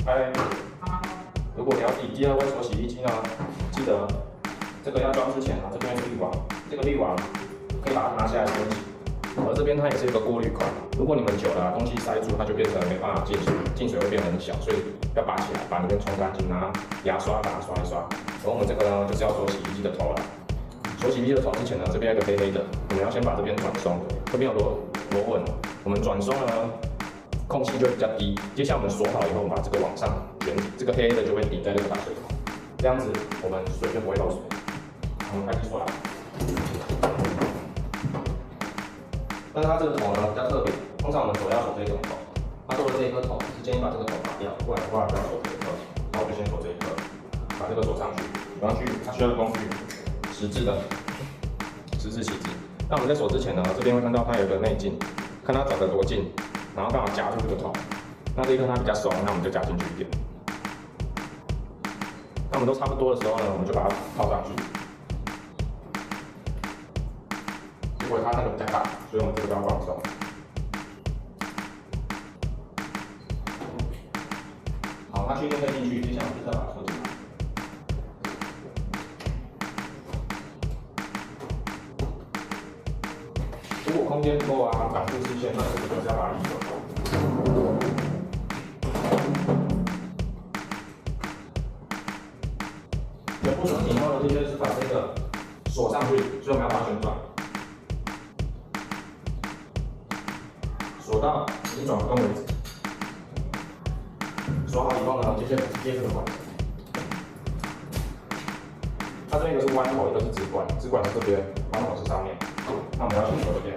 嗨，如果你要抵第二位手洗衣机呢，记得这个要装之前啊，这边是滤网，这个滤网可以把它拿下来清洗。而这边它也是一个过滤口，如果你们久了东西塞住，它就变成没办法进水，进水会变得很小，所以要拔起来，把里面冲干净，拿牙刷把它刷一刷。而我们这个呢，就是要手洗衣机的头了。手洗衣机的头之前呢，这边有个黑黑的，我们要先把这边转松，这边有螺纹，我们转松了呢，空气就会比较低。接下来我们锁好以后，我们把这个往上卷，这个黑黑的就会顶在这个大水桶，这样子我们水就不会漏水。我们开始锁了。但是它这个头呢比较特别，通常我们锁要锁这一种头，它做的这一颗头是建议把这个头拔掉，不然的话就要锁这一颗。那我就先锁这一颗，把这个锁上去，锁上去它需要的工具，十字起子。那我们在锁之前呢，这边会看到它有一个内径，看它找得多近，然后刚好夹住这个头。那这一颗它比较松，那我们就夹进去一点。那我们都差不多的时候呢，我们就把它套上去。结果它那个比较大，所以我们这个要放松。好，那训练再进去，接下来我们就再把它收进来。如果空间不够啊，挡住视线，那我们就是要把它移走。全部锁紧以后呢，接着是把这个锁上去，所以我们要把它旋转。锁到你转不动为止。锁好以后呢，接着这个管子，它这边一个是弯头，一个是直管，直管是这边，弯头是上面。那我们要先锁这边。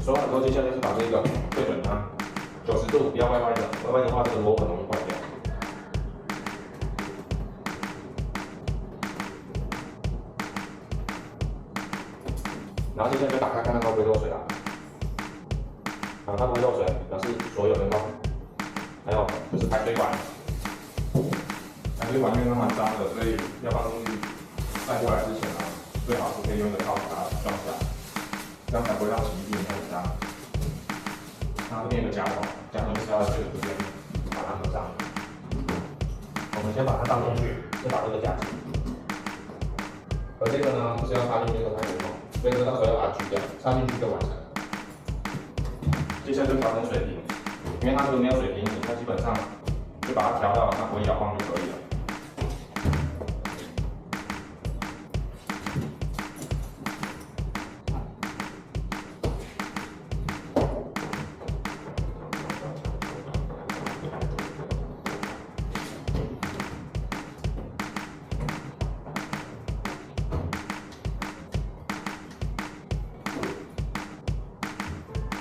锁好以后，接下来就是把这个对准它，90度，不要歪歪的，歪歪的话这个螺很容易坏掉。然后接下来就打开看看它会不会漏水啊。它不会漏水，表示锁有成功。还有就是排水管，排水管因为它蛮脏的，所以要把东西带过来之前啊，最好是可以用一个套子把它装起来，这样才不会让洗衣机里面很脏。那这边有个夹筒，夹筒就是要这个这边把它合上。我们先把它放进去，先把这个夹紧。而这个呢，就是要插进这个排水孔。所以到时候要把它锯掉，插进去就完成。接下来就调整水平，因为它这个没有水平，它基本上就把它调到它不会摇晃就可以了。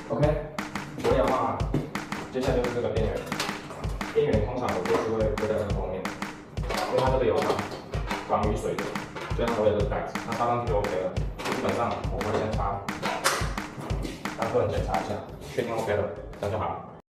OK， 所以的话，接下来就是这个边缘。边缘通常我都是会在这个后面，因为它这个有防雨水的，所以它会有这个盖子。那插上去就 OK 了。基本上我会先插，当个人检查一下，确定 OK 了，这样就好了。